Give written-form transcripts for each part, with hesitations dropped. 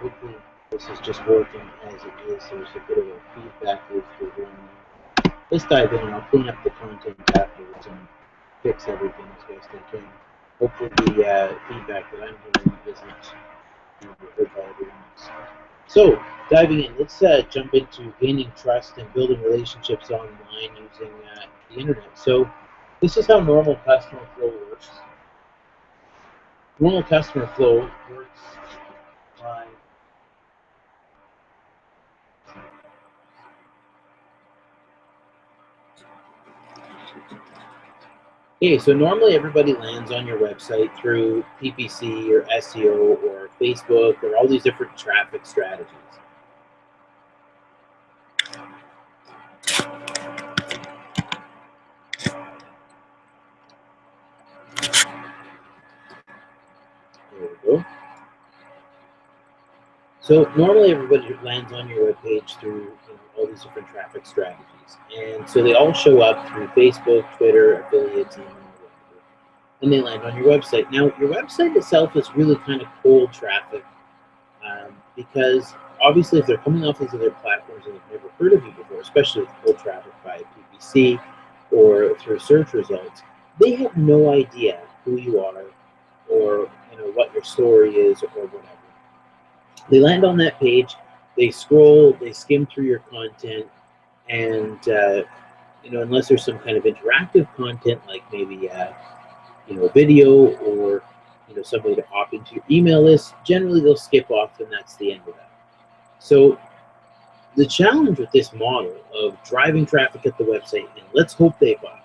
hopefully this is just working as it is. There's a bit of a feedback loop here going on. Let's dive in and I'll clean up the content afterwards and fix everything as best I can. Hopefully the feedback that I'm hearing isn't heard by everyone else. So, diving in, let's jump into gaining trust and building relationships online using the internet. So, this is how normal customer flow works. Normal customer flow works by okay, so normally everybody lands on your website through PPC or SEO or Facebook or all these different traffic strategies. There we go. So normally everybody lands on your webpage through all these different traffic strategies. And so they all show up through Facebook, Twitter, affiliates, and they land on your website. Now, your website itself is really kind of cold traffic because obviously if they're coming off these other platforms and they've never heard of you before, especially with cold traffic by PPC or through search results, they have no idea who you are or what your story is or whatever. They land on that page, they scroll, they skim through your content, and unless there's some kind of interactive content like maybe a video or some way to opt into your email list, generally they'll skip off and that's the end of that. So the challenge with this model of driving traffic at the website, and let's hope they buy,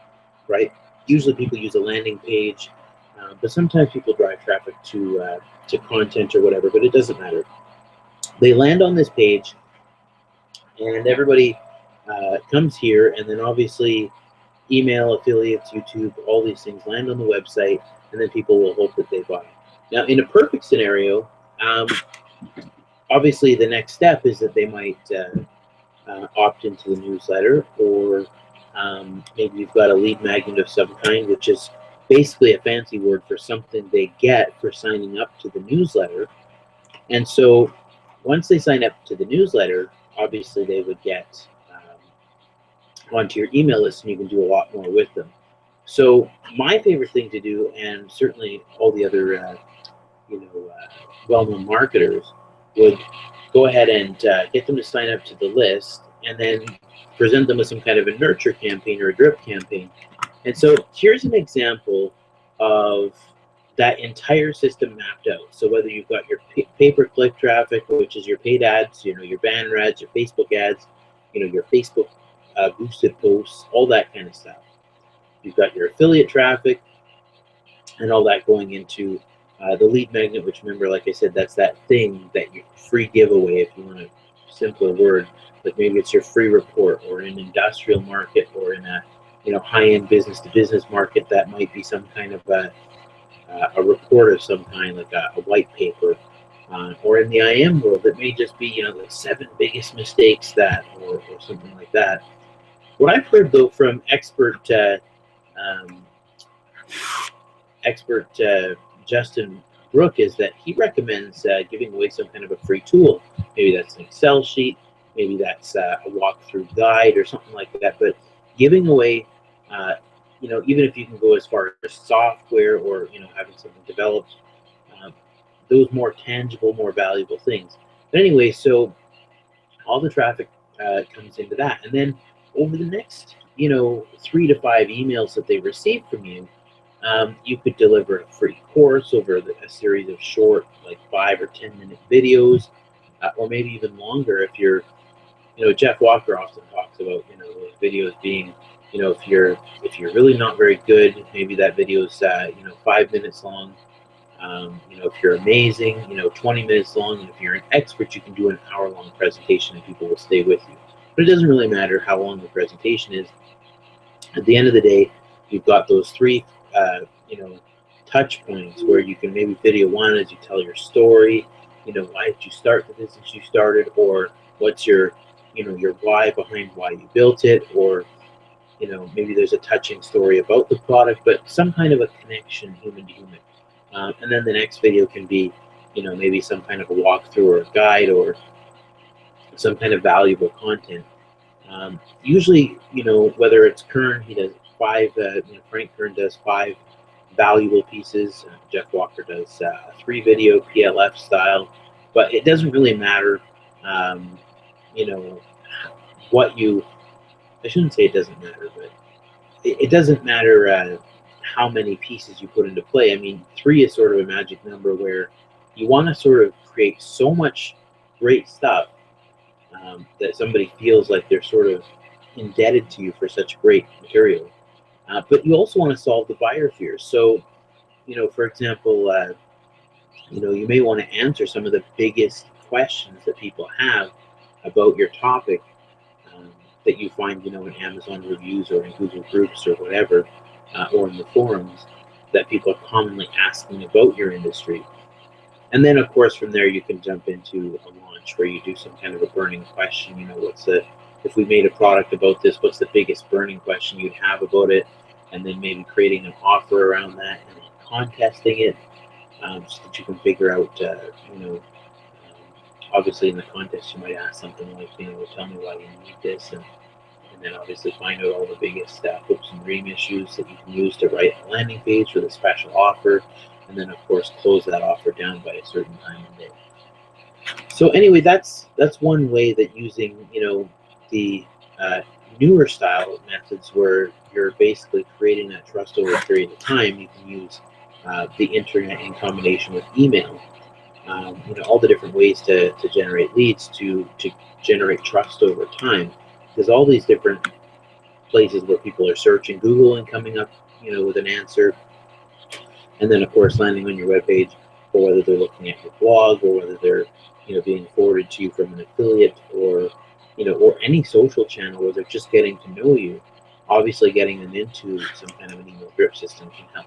right? Usually people use a landing page, but sometimes people drive traffic to content or whatever, but it doesn't matter. They land on this page and everybody comes here, and then obviously email, affiliates, YouTube, all these things land on the website, and then people will hope that they buy. Now, in a perfect scenario, obviously the next step is that they might opt into the newsletter, or maybe you've got a lead magnet of some kind, which is basically a fancy word for something they get for signing up to the newsletter. And so once they sign up to the newsletter, obviously they would get onto your email list, and you can do a lot more with them. So my favorite thing to do, and certainly all the other well-known marketers would go ahead and get them to sign up to the list, and then present them with some kind of a nurture campaign or a drip campaign. And so here's an example of that entire system mapped out. So whether you've got your pay-per-click traffic, which is your paid ads, your banner ads, your Facebook ads, your Facebook boosted posts, all that kind of stuff. You've got your affiliate traffic and all that going into the lead magnet, which, remember, like I said, that's that thing that you free giveaway, if you want a simpler word, like maybe it's your free report, or in an industrial market, or in a high-end business-to-business market, that might be some kind of a report of some kind, like a white paper. Or in the IM world, it may just be the 7 biggest mistakes that, or something like that. What I've heard though from expert Justin Brook is that he recommends giving away some kind of a free tool. Maybe that's an Excel sheet, maybe that's a walkthrough guide or something like that. But giving away, even if you can go as far as software or having something developed, those more tangible, more valuable things. But anyway, so all the traffic comes into that, and then over the next 3 to 5 emails that they receive from you, you could deliver a free course over a series of short, like 5 or 10 minute videos, or maybe even longer if you're, Jeff Walker often talks about, those videos being, if you're really not very good, maybe that video is, 5 minutes long. If you're amazing, 20 minutes long, and if you're an expert, you can do an hour-long presentation and people will stay with you. But it doesn't really matter how long the presentation is. At the end of the day, you've got those 3 touch points where you can maybe video one as you tell your story, why did you start the business you started, or what's your why behind why you built it, or maybe there's a touching story about the product, but some kind of a connection human to human. And then the next video can be maybe some kind of a walkthrough or a guide or some kind of valuable content. Usually, whether it's Kern, he does five. Frank Kern does five valuable pieces. Jeff Walker does three video PLF style, but it doesn't really matter. Um, you know what you. I shouldn't say it doesn't matter, but it doesn't matter how many pieces you put into play. I mean, three is sort of a magic number where you want to sort of create so much great stuff that somebody feels like they're sort of indebted to you for such great material. But you also want to solve the buyer fears. So, for example, you may want to answer some of the biggest questions that people have about your topic um, that you find, in Amazon reviews or in Google groups or whatever, or in the forums that people are commonly asking about your industry. And then, of course, from there, you can jump into a launch where you do some kind of a burning question. If we made a product about this, what's the biggest burning question you'd have about it? And then maybe creating an offer around that and then contesting it so that you can figure out, obviously in the contest, you might ask something like, tell me why you need this. And then obviously find out all the biggest hooks and dream issues that you can use to write a landing page for the special offer. And then, of course, close that offer down by a certain time and day. So anyway, that's one way that using the newer style methods where you're basically creating that trust over a period of time. You can use the internet in combination with email. All the different ways to generate leads to generate trust over time, because all these different places where people are searching Google and coming up with an answer, and then of course landing on your webpage, or whether they're looking at your blog, or whether they're being forwarded to you from an affiliate, or or any social channel where they're just getting to know you. Obviously, getting them into some kind of an email drip system can help.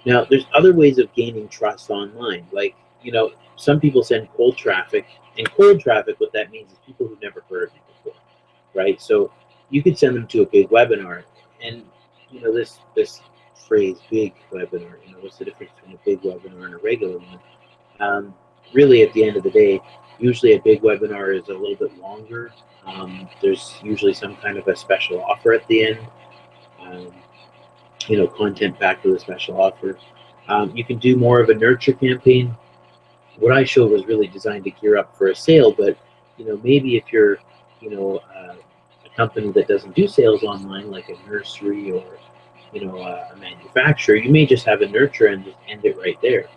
Now, there's other ways of gaining trust online, like some people send cold traffic, and cold traffic, what that means is people who've never heard of you before, right? So you could send them to a big webinar, and this phrase "big webinar," what's the difference between a big webinar and a regular one? Really, at the end of the day, usually a big webinar is a little bit longer. There's usually some kind of a special offer at the end. Um, content back to the special offer. You can do more of a nurture campaign. What I showed was really designed to gear up for a sale, but maybe if you're a company that doesn't do sales online, like a nursery or a manufacturer, you may just have a nurture and just end it right there.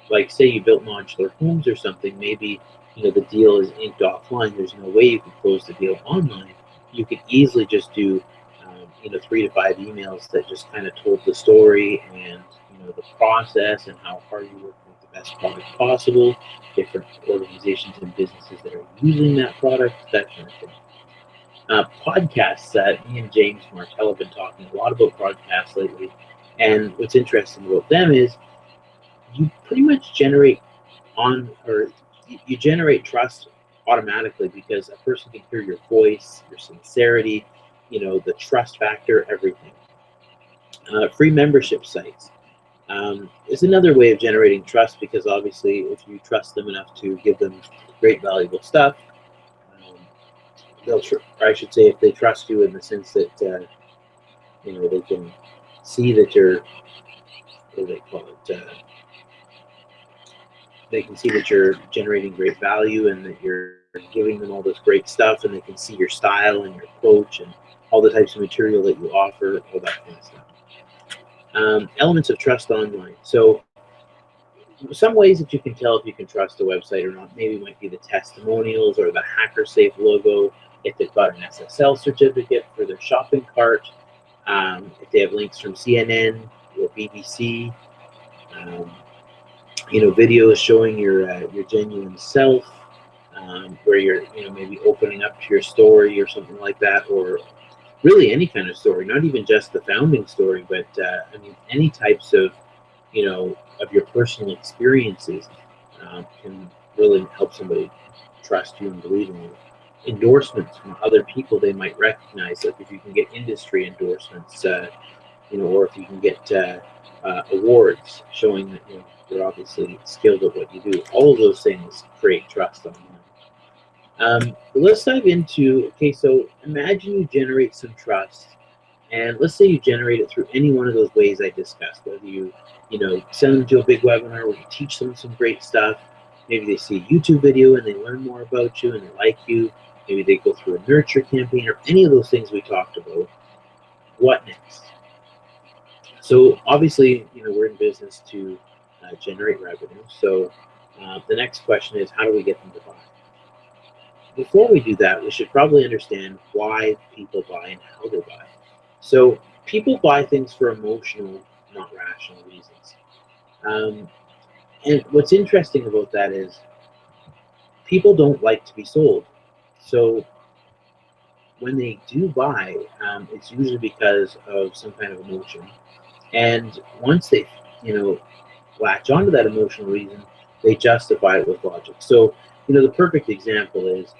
Like say you built modular homes or something, maybe the deal is inked offline. There's no way you could close the deal online. You could easily just do 3 to 5 emails that just kind of told the story and the process and how hard you work with the best product possible, different organizations and businesses that are using that product, that kind of thing. Podcasts, me and James Martell have been talking a lot about podcasts lately, and what's interesting about them is you pretty much you generate trust automatically because a person can hear your voice, your sincerity, the trust factor, everything. Free membership sites is another way of generating trust, because obviously if you trust them enough to give them great valuable stuff, I should say, if they trust you in the sense that they can see that you're, what do they call it? They can see that you're generating great value and that you're giving them all this great stuff, and they can see your style and your approach and all the types of material that you offer, all that kind of stuff. Elements of trust online. So some ways that you can tell if you can trust a website or not maybe might be the testimonials or the HackerSafe logo, if they've got an SSL certificate for their shopping cart, if they have links from CNN or BBC, videos showing your genuine self, where you're maybe opening up to your story or something like that, or really any kind of story, not even just the founding story, but any types of of your personal experiences can really help somebody trust you and believe in you. Endorsements from other people they might recognize, like if you can get industry endorsements, or if you can get awards showing that you're obviously skilled at what you do. All of those things create trust online. Let's dive into, okay, so imagine you generate some trust, and let's say you generate it through any one of those ways I discussed, whether you send them to a big webinar where you teach them some great stuff, maybe they see a YouTube video and they learn more about you and they like you, maybe they go through a nurture campaign, or any of those things we talked about. What next? So obviously, we're in business to generate revenue. So the next question is, how do we get them to buy? Before we do that, we should probably understand why people buy and how they buy. So people buy things for emotional, not rational reasons. And what's interesting about that is people don't like to be sold. So when they do buy, it's usually because of some kind of emotion. And once they, latch onto that emotional reason, they justify it with logic. So, the perfect example is,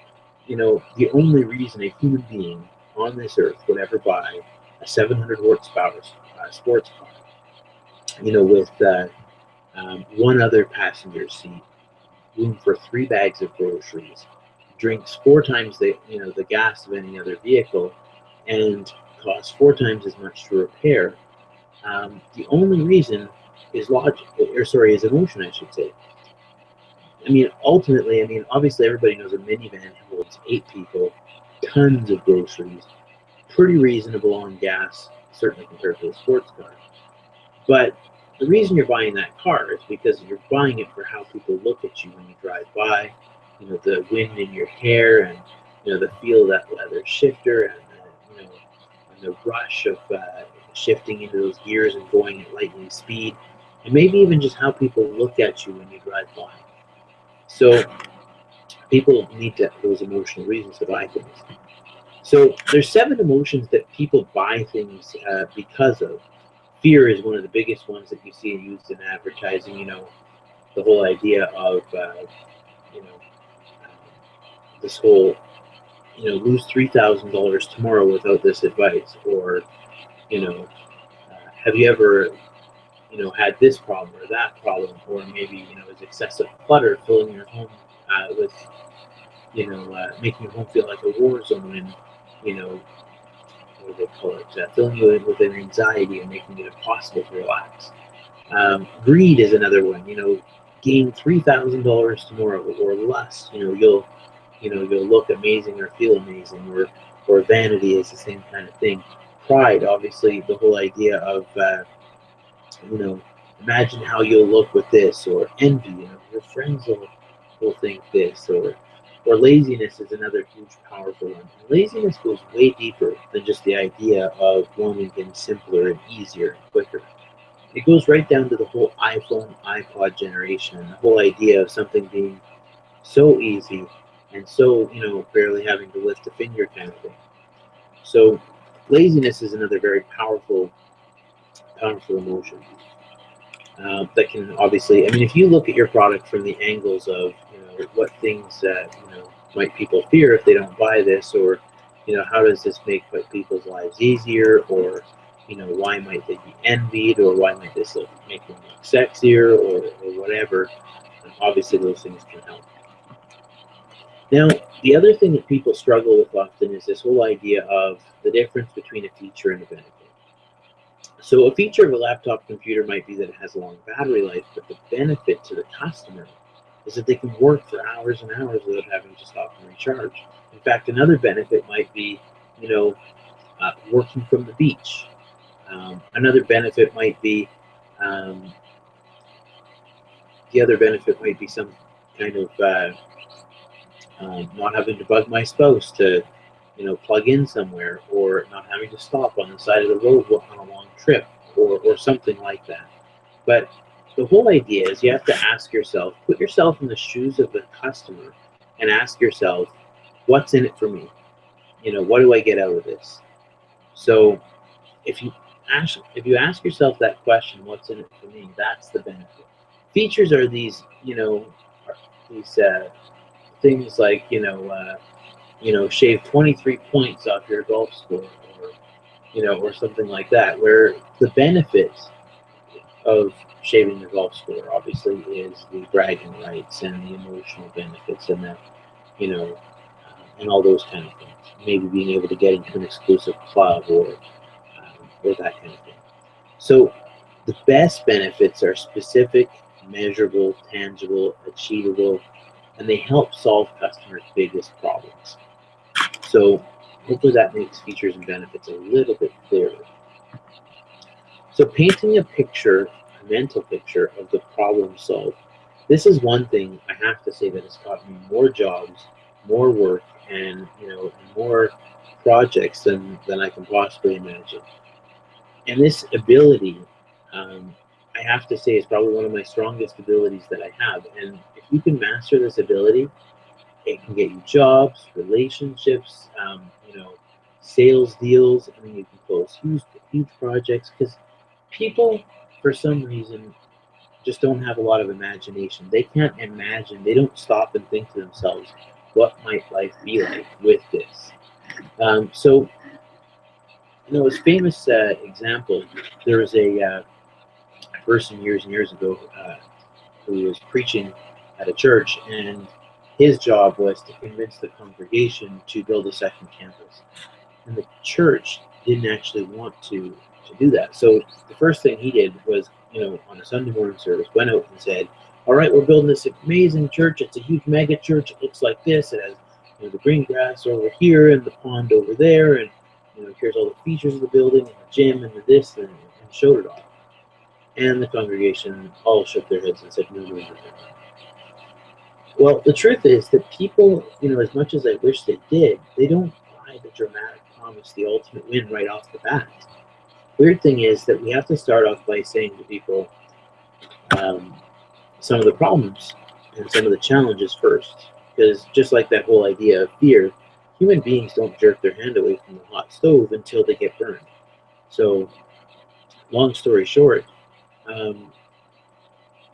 the only reason a human being on this earth would ever buy a 700 horsepower sports car, with one other passenger seat, room for 3 bags of groceries, drinks 4 times the gas of any other vehicle, and costs 4 times as much to repair. The only reason is is emotion, I should say. Ultimately, obviously everybody knows a minivan holds 8 people, tons of groceries, pretty reasonable on gas, certainly compared to a sports car. But the reason you're buying that car is because you're buying it for how people look at you when you drive by, the wind in your hair, and the feel of that leather shifter, and the rush of shifting into those gears and going at lightning speed, and maybe even just how people look at you when you drive by. So people need those emotional reasons to buy things. So there's 7 emotions that people buy things because of. Fear is one of the biggest ones that you see used in advertising. The whole idea of this whole lose $3,000 tomorrow without this advice, or have you ever had this problem or that problem, or maybe is excessive clutter filling your home with making your home feel like a war zone, and what do they call it, filling you in with an anxiety and making it impossible to relax. Greed is another one. Gain $3,000 tomorrow or less. You'll look amazing or feel amazing, or vanity is the same kind of thing. Pride, obviously, the whole idea of imagine how you'll look with this, or envy, your friends will think this, or laziness is another huge powerful one. And laziness goes way deeper than just the idea of wanting things simpler and easier and quicker. It goes right down to the whole iPhone, iPod generation, and the whole idea of something being so easy and so, barely having to lift a finger kind of thing. So laziness is another very powerful emotion. That can obviously, if you look at your product from the angles of, what things that, might people fear if they don't buy this, or, how does this make people's lives easier, or, why might they be envied, or why might this make them look sexier, or whatever, and obviously those things can help. Now, the other thing that people struggle with often is this whole idea of the difference between a feature and a benefit. So a feature of a laptop computer might be that it has a long battery life, but the benefit to the customer is that they can work for hours and hours without having to stop and recharge. In fact, another benefit might be, working from the beach. Another benefit might be, the other benefit might be some kind of not having to bug my spouse to, plug in somewhere, or not having to stop on the side of the road on a long trip, or something like that. But the whole idea is you have to ask yourself, put yourself in the shoes of the customer, and ask yourself, what's in it for me? What do I get out of this? So if you ask yourself that question, what's in it for me, that's the benefit. Features are these, these things like, shave 23 points off your golf score, or or something like that, where the benefit of shaving the golf score obviously is the bragging rights and the emotional benefits and the, and all those kind of things. Maybe being able to get into an exclusive club or that kind of thing. So the best benefits are specific, measurable, tangible, achievable, and they help solve customers' biggest problems. So hopefully that makes features and benefits a little bit clearer. So painting a picture, a mental picture of the problem solved, this is one thing I have to say that has got me more jobs, more work, and more projects than I can possibly imagine. And this ability, um, I have to say, is probably one of my strongest abilities that I have. And if you can master this ability, it can get you jobs, relationships, sales deals. I mean, you can close huge projects because people, for some reason, just don't have a lot of imagination. They can't imagine. They don't stop and think to themselves, what might life be like with this? So, a famous example, there was a person years and years ago who was preaching at a church, and his job was to convince the congregation to build a second campus. And the church didn't actually want to do that. So the first thing he did was, on a Sunday morning service, went out and said, "All right, we're building this amazing church. It's a huge mega church. It looks like this. It has, the green grass over here and the pond over there, and here's all the features of the building and the gym and the this and showed it all." And the congregation all shook their heads and said, "No, no, no, no." Well, the truth is that people, as much as I wish they did, they don't buy the dramatic promise, the ultimate win right off the bat. Weird thing is that we have to start off by saying to people um, some of the problems and some of the challenges first. Because just like that whole idea of fear, human beings don't jerk their hand away from the hot stove until they get burned. So, long story short, um,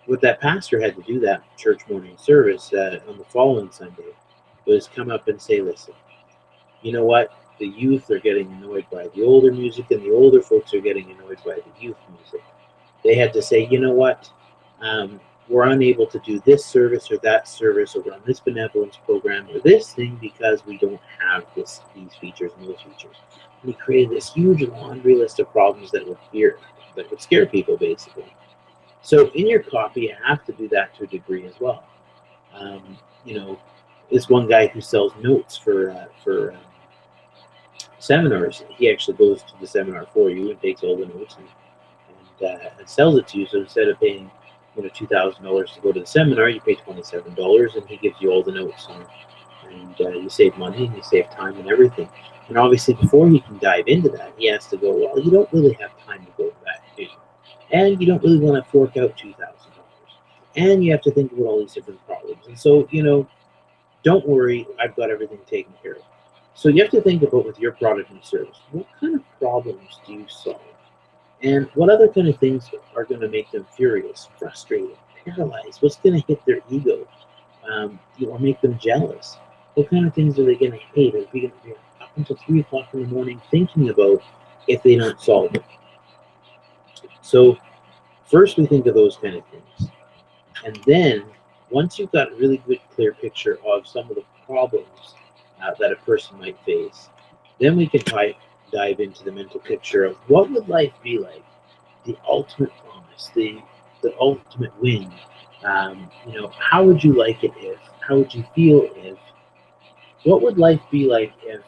what that pastor had to do that church morning service on the following Sunday was come up and say, "Listen, you know what? The youth are getting annoyed by the older music, and the older folks are getting annoyed by the youth music." They had to say, "You know what? We're unable to do this service or that service or run this benevolence program or this thing because we don't have these features and those features." And he created this huge laundry list of problems that would scare people, basically. So in your copy, you have to do that to a degree as well. Um, you know, this one guy who sells notes for seminars, he actually goes to the seminar for you and takes all the notes and sells it to you. So instead of paying $2,000 to go to the seminar, you pay $27, and he gives you all the notes, and you save money and you save time and everything. And obviously, before he can dive into that, he has to go, well, you don't really have time to go to that, do you? And you don't really want to fork out $2,000, and you have to think about all these different problems. And so, don't worry, I've got everything taken care of. So you have to think about with your product and service, what kind of problems do you solve? And what other kind of things are going to make them furious, frustrated, paralyzed? What's going to hit their ego, or make them jealous? What kind of things are they going to hate or be going to be up until 3 o'clock in the morning thinking about if they don't solve it? So first we think of those kind of things. And then once you've got a really good clear picture of some of the problems that a person might face, then we can dive into the mental picture of what would life be like, the ultimate promise, the ultimate win. How would you like it if? How would you feel if? What would life be like if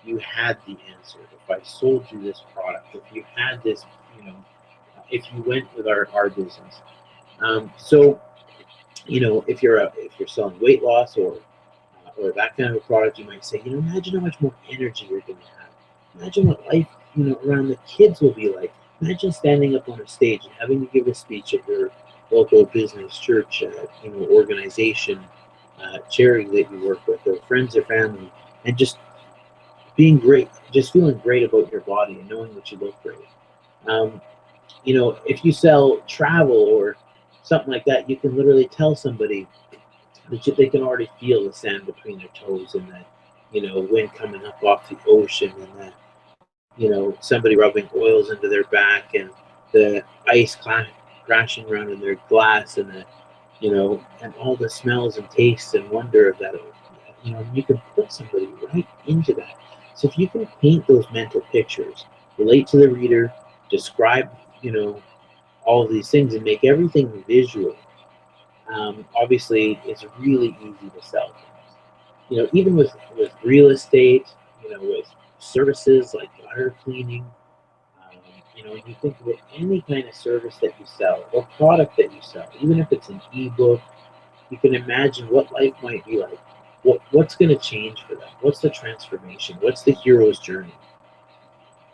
you had the answer? If I sold you this product, if you had this, if you went with our business. So if you're selling weight loss or that kind of a product, you might say, imagine how much more energy you're going to have. Imagine what life, around the kids will be like. Imagine standing up on a stage and having to give a speech at your local business, church, organization, charity that you work with, or friends or family, and just being great, just feeling great about your body and knowing that you look great. Um, if you sell travel or something like that, you can literally tell somebody that they can already feel the sand between their toes and the wind coming up off the ocean and you know, somebody rubbing oils into their back and the ice crashing around in their glass and the, you know, and all the smells and tastes and wonder of that. You know, you can put somebody right into that. So if you can paint those mental pictures, relate to the reader, describe, you know, all of these things and make everything visual, obviously it's really easy to sell things. You know, even with real estate, you know, with services like gutter cleaning, um, you know, you think about any kind of service that you sell or product that you sell, even if it's an ebook, you can imagine what life might be like. What's going to change for them? What's the transformation? What's the hero's journey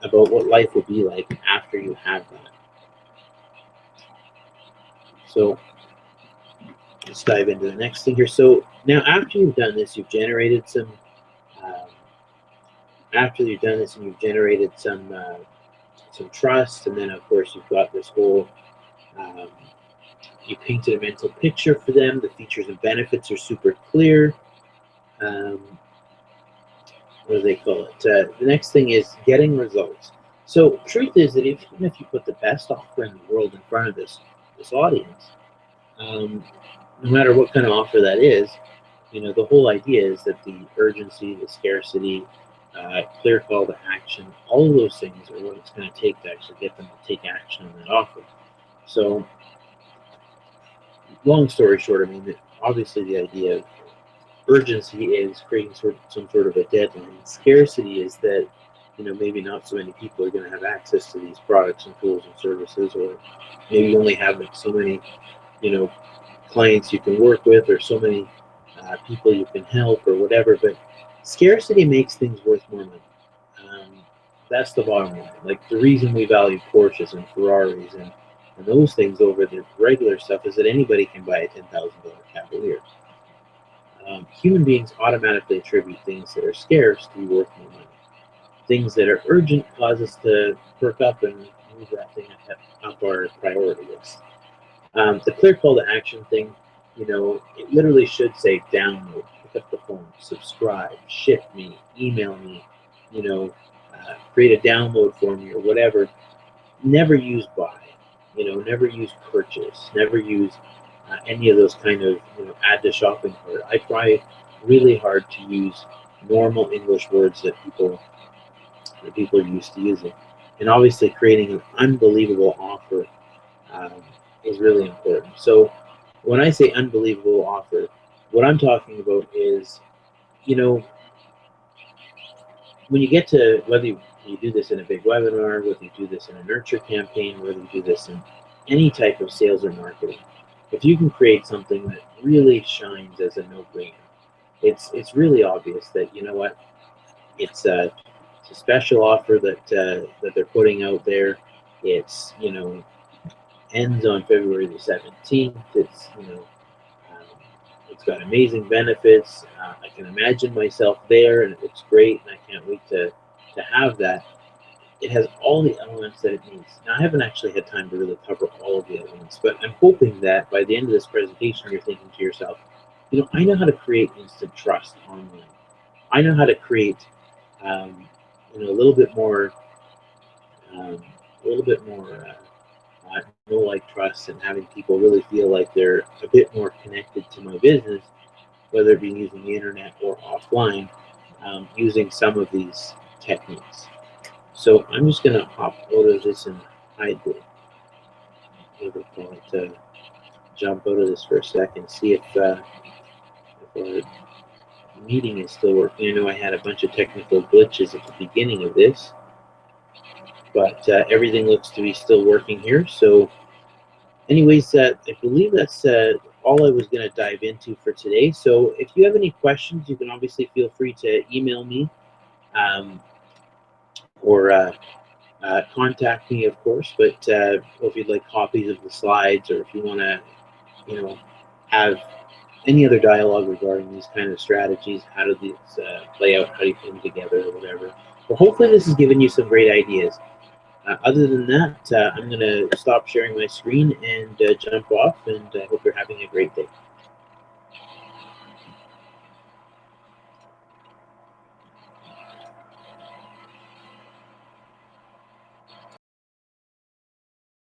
about what life will be like after you have that? So let's dive into the next thing here. So now after you've done this, you've generated some. Um, After you've done this and you've generated some trust, and then of course you've got this whole. Um, you painted a mental picture for them. The features and benefits are super clear. Um, what do they call it? The next thing is getting results. So truth is that even if you put the best offer in the world in front of this audience, um, no matter what kind of offer that is, you know, the whole idea is that the urgency, the scarcity, clear call to action, all of those things are what it's going to take to actually get them to take action on that offer. So, long story short, I mean, obviously the idea of urgency is creating some sort of a deadline. Scarcity is that, you know, maybe not so many people are going to have access to these products and tools and services, or maybe you only have so many, you know, clients you can work with, or so many people you can help, or whatever. But scarcity makes things worth more money. Um, that's the bottom line. Like the reason we value Porsches and Ferraris and those things over the regular stuff is that anybody can buy a $10,000 Cavalier. Human beings automatically attribute things that are scarce to be worth more money. Things that are urgent cause us to perk up and move that thing up our priority list. The clear call to action thing, you know, it literally should say download, pick up the phone, subscribe, ship me, email me, you know, create a download for me or whatever. Never use buy, you know, never use purchase, never use any of those kind of, you know, add to shopping cart. I try really hard to use normal English words that people are used to using, and obviously creating an unbelievable offer um, is really important. So when I say unbelievable offer, what I'm talking about is, you know, when you get to whether you do this in a big webinar, whether you do this in a nurture campaign, whether you do this in any type of sales or marketing, if you can create something that really shines as a no-brainer, it's really obvious that, you know what, it's a special offer that they're putting out there. It's, you know, ends on February the 17th. It's, you know, um, it's got amazing benefits. I can imagine myself there, and it's great, and I can't wait to have that. It has all the elements that it needs. Now, I haven't actually had time to really cover all of the elements, but I'm hoping that by the end of this presentation, you're thinking to yourself, you know, I know how to create instant trust online. I know how to create, um, you know, um, a little bit more know, like, trust, and having people really feel like they're a bit more connected to my business, whether it be using the internet or offline, using some of these techniques. So I'm just going to hop out of this and hide the, what do they call it, jump out of this for a second, see if our meeting is still working. I know I had a bunch of technical glitches at the beginning of this, but everything looks to be still working here. So anyways, I believe that's all I was going to dive into for today. So if you have any questions, you can obviously feel free to email me, um, or contact me, of course. But or if you'd like copies of the slides, or if you want to, you know, have any other dialogue regarding these kind of strategies, how do these play out, how do you put them together, or whatever. Well, hopefully this has given you some great ideas. Other than that, I'm going to stop sharing my screen and jump off, and I hope you're having a great day.